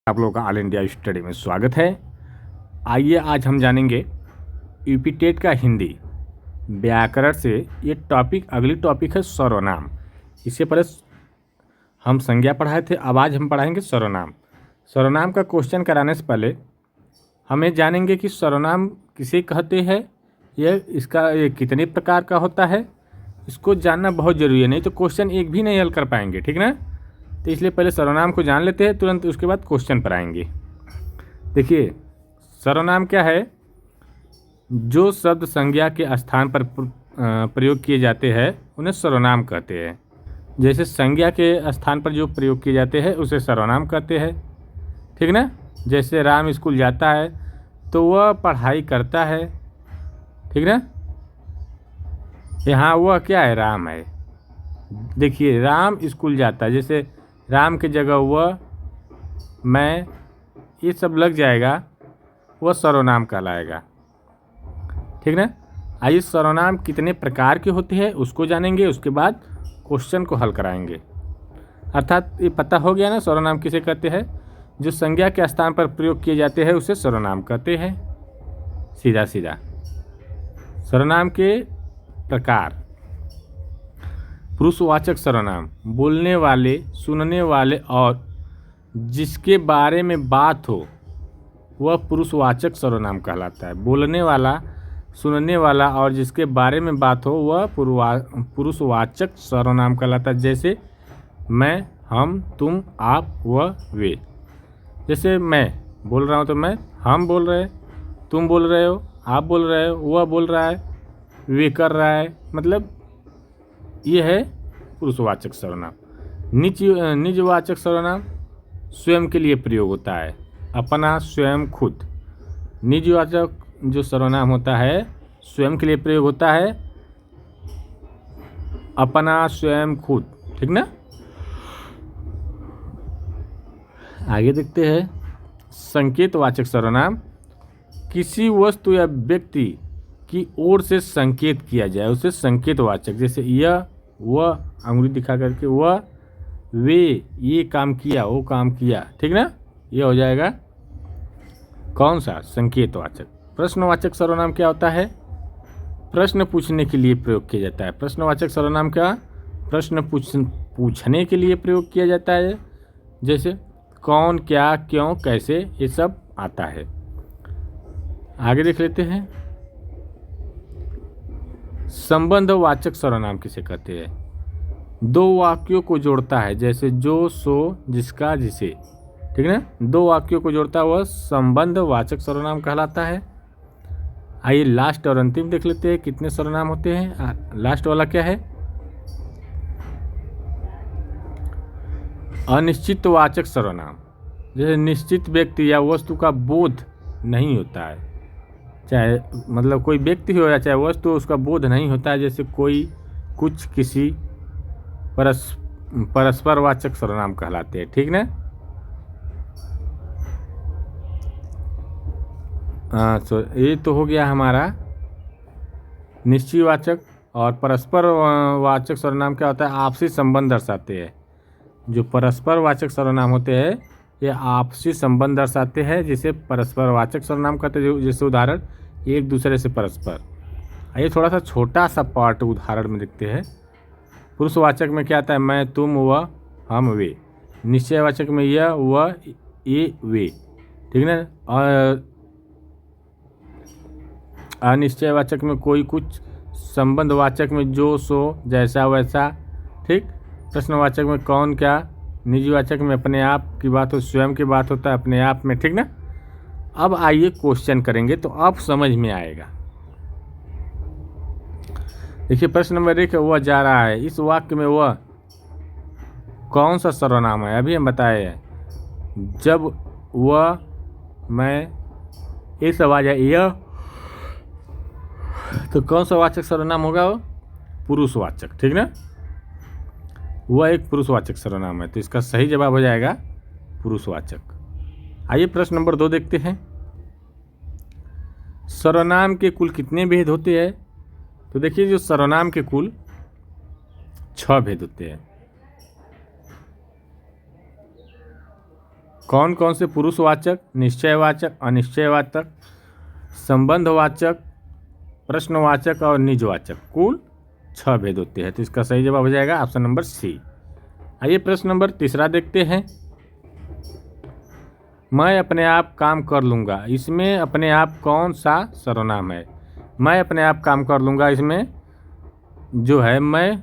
आप लोगों का ऑल इंडिया स्टडी में स्वागत है। आइए आज हम जानेंगे यूपी टेट का हिंदी व्याकरण से ये अगली टॉपिक है सर्वनाम। इससे पहले हम संज्ञा पढ़ाए थे, अब आज हम पढ़ाएंगे सर्वनाम। सर्वनाम का क्वेश्चन कराने से पहले हमें जानेंगे कि सर्वनाम किसे कहते हैं, ये कितने प्रकार का होता है, इसको जानना बहुत ज़रूरी है, नहीं तो क्वेश्चन एक भी नहीं हल कर पाएंगे, ठीक ना। तो इसलिए पहले सर्वनाम को जान लेते हैं, तुरंत उसके बाद क्वेश्चन पर आएंगे। देखिए सर्वनाम क्या है, जो शब्द संज्ञा के स्थान पर प्रयोग किए जाते हैं उन्हें सर्वनाम कहते हैं। जैसे संज्ञा के स्थान पर जो प्रयोग किए जाते हैं उसे सर्वनाम कहते हैं, ठीक ना। जैसे राम स्कूल जाता है तो वह पढ़ाई करता है, ठीक ना। यहाँ वह क्या है, राम है। देखिए राम स्कूल जाता है, जैसे राम की जगह वह, मैं, ये सब लग जाएगा, वह सर्वनाम कहलाएगा, ठीक ना। आइए सर्वनाम कितने प्रकार के होते हैं उसको जानेंगे, उसके बाद क्वेश्चन को हल कराएंगे। अर्थात ये पता हो गया ना सर्वनाम किसे कहते हैं, जो संज्ञा के स्थान पर प्रयोग किए जाते हैं उसे सर्वनाम कहते हैं। सीधा सीधा सर्वनाम के प्रकार। पुरुषवाचक सर्वनाम, बोलने वाले, सुनने वाले और जिसके बारे में बात हो वह पुरुषवाचक सर्वनाम कहलाता है। बोलने वाला, सुनने वाला और जिसके बारे में बात हो वह पुरुषवाचक सर्वनाम कहलाता है। जैसे मैं, हम, तुम, आप, वह, वे। जैसे मैं बोल रहा हूँ तो मैं, हम बोल रहे हैं, तुम बोल रहे हो, आप बोल रहे हो, वह बोल रहा है, वे कर रहा है, मतलब ये है पुरुषवाचक सर्वनाम। निजवाचक सर्वनाम स्वयं के लिए प्रयोग होता है, अपना, स्वयं, खुद। निजवाचक जो सर्वनाम होता है स्वयं के लिए प्रयोग होता है, अपना, स्वयं, खुद, ठीक ना। आगे देखते हैं संकेतवाचक सर्वनाम, किसी वस्तु या व्यक्ति की ओर से संकेत किया जाए उसे संकेतवाचक। जैसे यह, वह, अंगुली दिखा करके, वह, वे, ये काम किया, वो काम किया, ठीक ना। ये हो जाएगा कौन सा, संकेतवाचक। प्रश्नवाचक सर्वनाम क्या होता है, प्रश्न पूछने के लिए प्रयोग किया जाता है। प्रश्नवाचक सर्वनाम क्या, प्रश्न पूछने के लिए प्रयोग किया जाता है। जैसे कौन, क्या, क्यों, कैसे, ये सब आता है। आगे देख लेते हैं संबंधवाचक सर्वनाम किसे कहते हैं, दो वाक्यों को जोड़ता है। जैसे जो, सो, जिसका, जिसे, ठीक ना। दो वाक्यों को जोड़ता है वह संबंधवाचक सर्वनाम कहलाता है। आइए लास्ट और अंतिम देख लेते हैं कितने सर्वनाम होते हैं। लास्ट वाला क्या है, अनिश्चितवाचक सर्वनाम। जैसे निश्चित व्यक्ति या वस्तु का बोध नहीं होता है, चाहे मतलब कोई व्यक्ति हो या चाहे वस्तु, उसका बोध नहीं होता है। जैसे कोई, कुछ, किसी, परस्परवाचक सर्वनाम कहलाते हैं, ठीक ना। तो ये तो हो गया हमारा निश्चयवाचक। और परस्पर वाचक सर्वनाम क्या होता है, आपसी संबंध दर्शाते हैं। जो परस्परवाचक सर्वनाम होते हैं ये आपसी संबंध दर्शाते हैं, जिसे परस्परवाचक सर्वनाम कहते हैं। जैसे उदाहरण, एक दूसरे से परस्पर। आइए थोड़ा सा छोटा सा पार्ट उदाहरण में देखते हैं। पुरुषवाचक में क्या आता है, मैं, तुम, वह, हम, वे। निश्चयवाचक में यह, वह, ये, वे, ठीक ना। और अनिश्चयवाचक में कोई, कुछ। संबंधवाचक में जो, सो, जैसा, वैसा, ठीक। प्रश्नवाचक में कौन, क्या। निजवाचक में अपने आप की बात हो, स्वयं की बात होता है अपने आप में, ठीक ना। अब आइए क्वेश्चन करेंगे तो अब समझ में आएगा। देखिए प्रश्न नंबर 1 है, वह जा रहा है। इस वाक्य में वह कौन सा सर्वनाम है, अभी हम बताए हैं। जब वह, मैं, ये सब आ जाए, यह, तो कौन सा वाचक सर्वनाम होगा, वो पुरुषवाचक, ठीक ना। वह एक पुरुषवाचक सर्वनाम है, तो इसका सही जवाब हो जाएगा पुरुषवाचक। आइए प्रश्न नंबर 2 देखते हैं। सर्वनाम के कुल कितने भेद होते हैं, तो देखिए जो सर्वनाम के कुल 6 भेद होते हैं। कौन कौन से पुरुषवाचक, निश्चयवाचक, अनिश्चयवाचक, संबंधवाचक, प्रश्नवाचक और निजवाचक कुल 6 भेद होते हैं। तो इसका सही जवाब हो जाएगा ऑप्शन नंबर सी। आइए प्रश्न नंबर तीसरा देखते हैं। मैं अपने आप काम कर लूँगा, इसमें अपने आप कौन सा सर्वनाम है? मैं अपने आप काम कर लूँगा, इसमें जो है मैं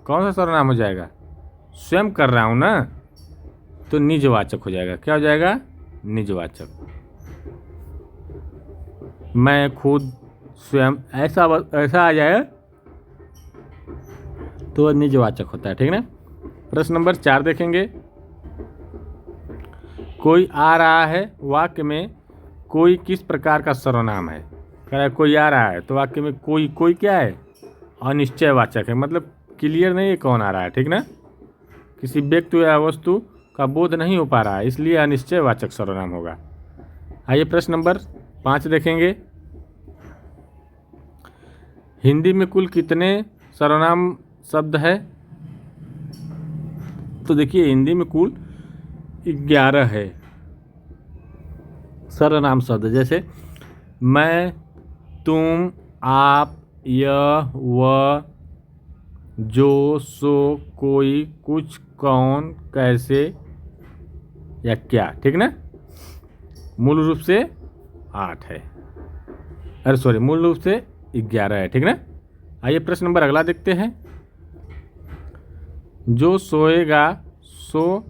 कौन सा सर्वनाम हो जाएगा? स्वयं कर रहा हूँ ना, तो निजवाचक हो जाएगा। क्या हो जाएगा? निजवाचक। मैं खुद, स्वयं, ऐसा आ जाए तो निजवाचक होता है। ठीक ना। प्रश्न नंबर 4 देखेंगे। कोई आ रहा है वाक्य में कोई किस प्रकार का सर्वनाम है? कह रहा है कोई आ रहा है, तो वाक्य में कोई क्या है? अनिश्चयवाचक है, मतलब क्लियर नहीं है कौन आ रहा है। ठीक ना। किसी व्यक्ति या वस्तु का बोध नहीं हो पा रहा है, इसलिए अनिश्चयवाचक सर्वनाम होगा। आइए प्रश्न नंबर 5 देखेंगे। हिंदी में कुल कितने सर्वनाम शब्द है? तो देखिए हिंदी में कुल 11 है सर्वनाम शब्द। जैसे मैं, तुम, आप, यह, वह, जो, सो, कोई, कुछ, कौन, कैसे या क्या। ठीक ना। मूल रूप से 8 है, मूल रूप से 11 है। ठीक ना। आइए प्रश्न नंबर अगला देखते हैं। जो सोएगा सो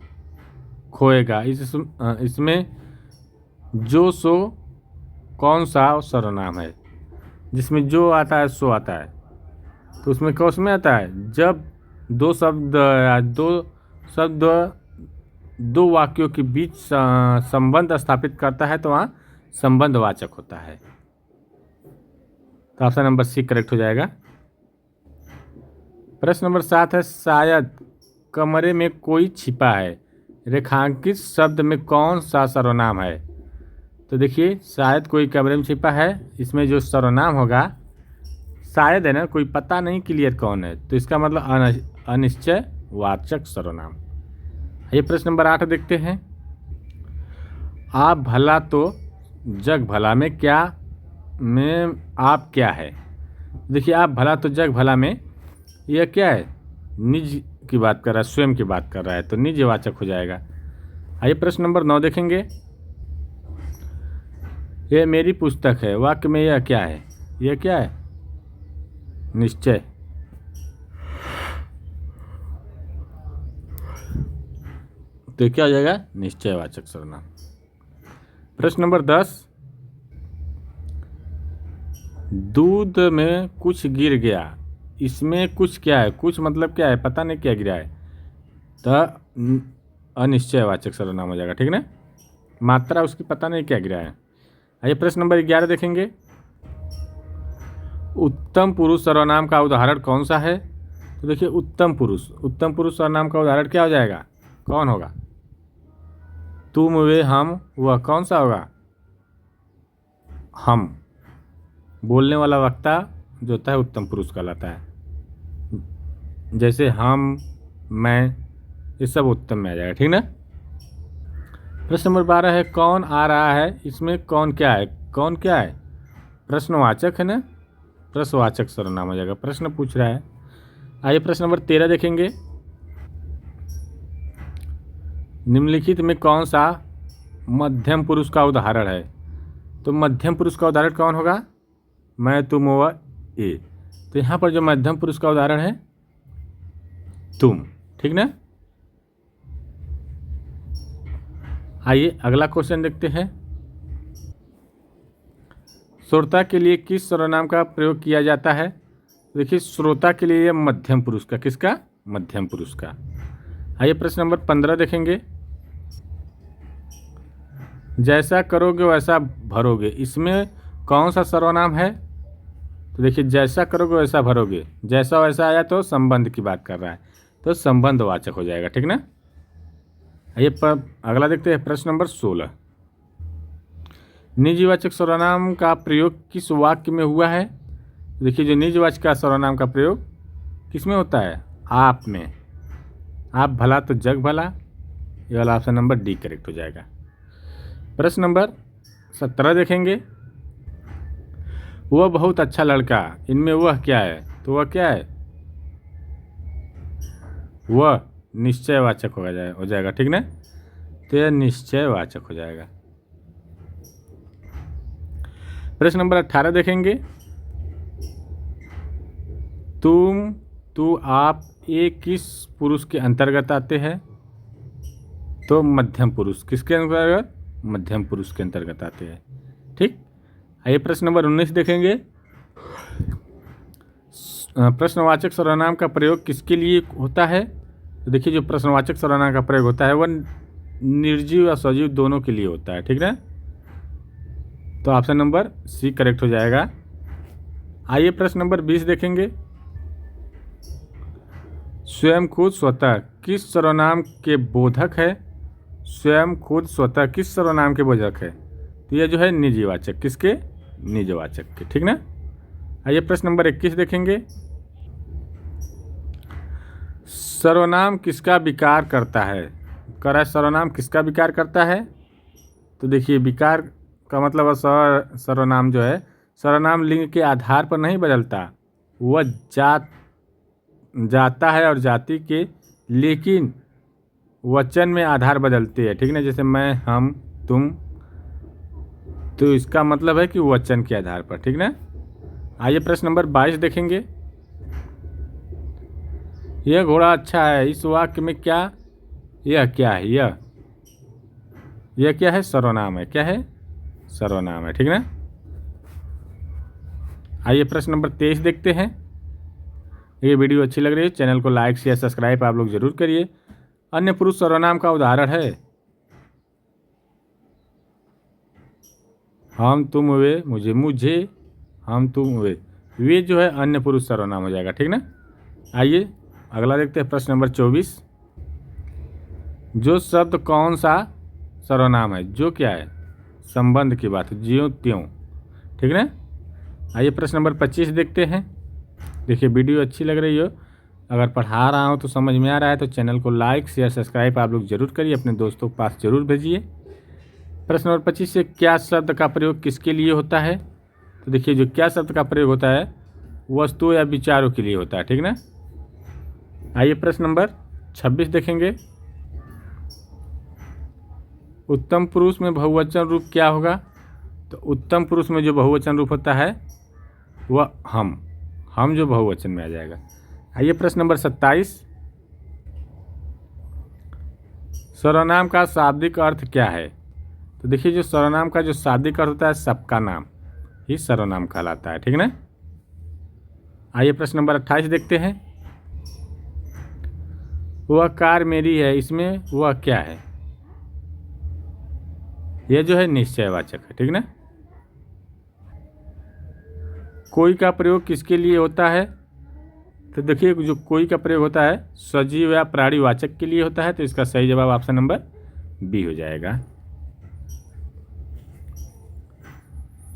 खोएगा, इसमें जो सो कौन सा सर्वनाम है? जिसमें जो आता है सो आता है, तो उसमें कौन में आता है? जब दो शब्द दो वाक्यों के बीच संबंध स्थापित करता है तो वहाँ संबंधवाचक होता है। तो ऑप्शन नंबर सी करेक्ट हो जाएगा। प्रश्न नंबर 7 है। शायद कमरे में कोई छिपा है, रेखांकित शब्द में कौन सा सर्वनाम है? तो देखिए शायद कोई कमरे में छिपा है, इसमें जो सर्वनाम होगा शायद है ना, कोई पता नहीं क्लियर कौन है, तो इसका मतलब अनिश्चयवाचक सर्वनाम। ये प्रश्न नंबर 8 देखते हैं। आप भला तो जग भला में क्या में आप क्या है? देखिए आप भला तो जग भला में, यह क्या है? निज की बात कर रहा है, स्वयं की बात कर रहा है, तो निजवाचक हो जाएगा। आइए प्रश्न नंबर 9 देखेंगे। यह मेरी पुस्तक है, वाक्य में यह क्या है? यह क्या है? निश्चय। तो क्या हो जाएगा? निश्चयवाचक सर्वनाम। प्रश्न नंबर 10। दूध में कुछ गिर गया, इसमें कुछ क्या है? कुछ मतलब क्या है? पता नहीं क्या गिरा है, तो अनिश्चयवाचक सर्वनाम हो जाएगा। ठीक ना। मात्रा उसकी पता नहीं क्या गिरा है। आइए प्रश्न नंबर 11 देखेंगे। उत्तम पुरुष सर्वनाम का उदाहरण कौन सा है? तो देखिए उत्तम पुरुष सर्वनाम का उदाहरण क्या हो जाएगा? कौन होगा? तुम, वे, हम, वह कौन सा होगा? हम। बोलने वाला वक्ता जो होता है उत्तम पुरुष कहलाता है। जैसे हम, मैं, ये सब उत्तम में आ जाएगा। ठीक ना। प्रश्न नंबर 12 है। कौन आ रहा है, इसमें कौन क्या है? कौन क्या है? प्रश्नवाचक है ना, प्रश्नवाचक सर्वनाम हो जाएगा। प्रश्न पूछ रहा है। आइए प्रश्न नंबर 13 देखेंगे। निम्नलिखित में कौन सा मध्यम पुरुष का उदाहरण है? तो मध्यम पुरुष का उदाहरण कौन होगा? मैं, तुम, वह, ये। तो यहाँ पर जो मध्यम पुरुष का उदाहरण है तुम। ठीक ना। आइए अगला क्वेश्चन देखते हैं। श्रोता के लिए किस सर्वनाम का प्रयोग किया जाता है? देखिए श्रोता के लिए मध्यम पुरुष का, किसका? मध्यम पुरुष का। आइए प्रश्न नंबर 15 देखेंगे। जैसा करोगे वैसा भरोगे, इसमें कौन सा सर्वनाम है? तो देखिए जैसा करोगे वैसा भरोगे, जैसा वैसा आया तो संबंध की बात कर रहा है, तो संबंधवाचक हो जाएगा। ठीक ना। आइए अगला देखते हैं प्रश्न नंबर 16। निजवाचक सर्वनाम का प्रयोग किस वाक्य में हुआ है? देखिए जो निजवाचक का सर्वनाम का प्रयोग किस में होता है? आप में। आप भला तो जग भला, ये वाला ऑप्शन नंबर डी करेक्ट हो जाएगा। प्रश्न नंबर 17 देखेंगे। वह बहुत अच्छा लड़का, इनमें वह क्या है? तो वह क्या है? वह निश्चयवाचक हो जाएगा, ठीक ना। तो यह निश्चयवाचक हो जाएगा। प्रश्न नंबर 18 देखेंगे। तुम, तू, आप, ये किस पुरुष के अंतर्गत आते हैं? तो मध्यम पुरुष। किसके अंतर्गत? मध्यम पुरुष के अंतर्गत आते हैं, ठीक। आइए प्रश्न नंबर 19 देखेंगे। प्रश्नवाचक सर्वनाम का प्रयोग किसके लिए होता है? तो देखिए, जो प्रश्नवाचक सर्वनाम का प्रयोग होता है वह निर्जीव या सजीव दोनों के लिए होता है, ठीक ना। तो ऑप्शन नंबर सी करेक्ट हो जाएगा। आइए प्रश्न नंबर 20 देखेंगे। स्वयं खुद स्वतः किस सर्वनाम के बोधक है? स्वयं खुद स्वतः किस सर्वनाम के बोधक है? तो यह जो है निजीवाचक। किसके? निजवाचक के, ठीक ना। आइए प्रश्न नंबर 21 देखेंगे। सर्वनाम किसका विकार करता है? सर्वनाम किसका विकार करता है? तो देखिए, विकार का मतलब सर्वनाम जो है, सर्वनाम लिंग के आधार पर नहीं बदलता, वह जाता है और जाति के, लेकिन वचन में आधार बदलती है, ठीक ना। जैसे मैं, हम, तुम, तो इसका मतलब है कि वचन के आधार पर, ठीक ना। आइए प्रश्न नंबर 22 देखेंगे। यह घोड़ा अच्छा है, इस वाक्य में क्या, यह क्या है? यह क्या है? सर्वनाम है। क्या है? सर्वनाम है, ठीक ना। आइए प्रश्न नंबर 23 देखते हैं। ये वीडियो अच्छी लग रही है, चैनल को लाइक शेयर सब्सक्राइब आप लोग जरूर करिए। अन्य पुरुष सर्वनाम का उदाहरण है हम, तुम, वे, मुझे, हम, तुम, वे जो है अन्य पुरुष सर्वनाम हो जाएगा, ठीक ना। आइए अगला देखते हैं। प्रश्न नंबर 24। जो शब्द कौन सा सर्वनाम है? जो क्या है? संबंध की बात, ज्यों त्यों, ठीक ना। आइए प्रश्न नंबर 25 देखते हैं। देखिए, वीडियो अच्छी लग रही हो, अगर पढ़ा रहा हूँ तो समझ में आ रहा है तो चैनल को लाइक शेयर सब्सक्राइब आप लोग जरूर करिए, अपने दोस्तों के पास जरूर भेजिए। प्रश्न नंबर 25 से क्या शब्द का प्रयोग किसके लिए होता है? तो देखिए, जो क्या शब्द का प्रयोग होता है वस्तु या विचारों के लिए होता है, ठीक ना। आइए प्रश्न नंबर 26 देखेंगे। उत्तम पुरुष में बहुवचन रूप क्या होगा? तो उत्तम पुरुष में जो बहुवचन रूप होता है वह हम जो बहुवचन में आ जाएगा। आइए प्रश्न नंबर 27। सर्वनाम का शाब्दिक अर्थ क्या है? तो देखिए, जो सर्वनाम का जो शाब्दिक अर्थ होता है, सबका नाम ही सर्वनाम कहलाता है, ठीक ना। आइए प्रश्न नंबर 28 देखते हैं। वह कार मेरी है, इसमें वह क्या है? यह जो है निश्चयवाचक है, ठीक ना। कोई का प्रयोग किसके लिए होता है? तो देखिए, जो कोई का प्रयोग होता है सजीव या प्राणीवाचक के लिए होता है, तो इसका सही जवाब ऑप्शन नंबर बी हो जाएगा।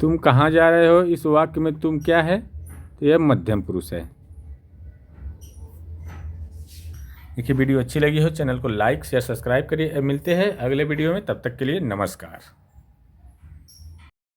तुम कहाँ जा रहे हो, इस वाक्य में तुम क्या है? तो यह मध्यम पुरुष है। देखिए, वीडियो अच्छी लगी हो चैनल को लाइक शेयर सब्सक्राइब करिए। मिलते हैं अगले वीडियो में, तब तक के लिए नमस्कार।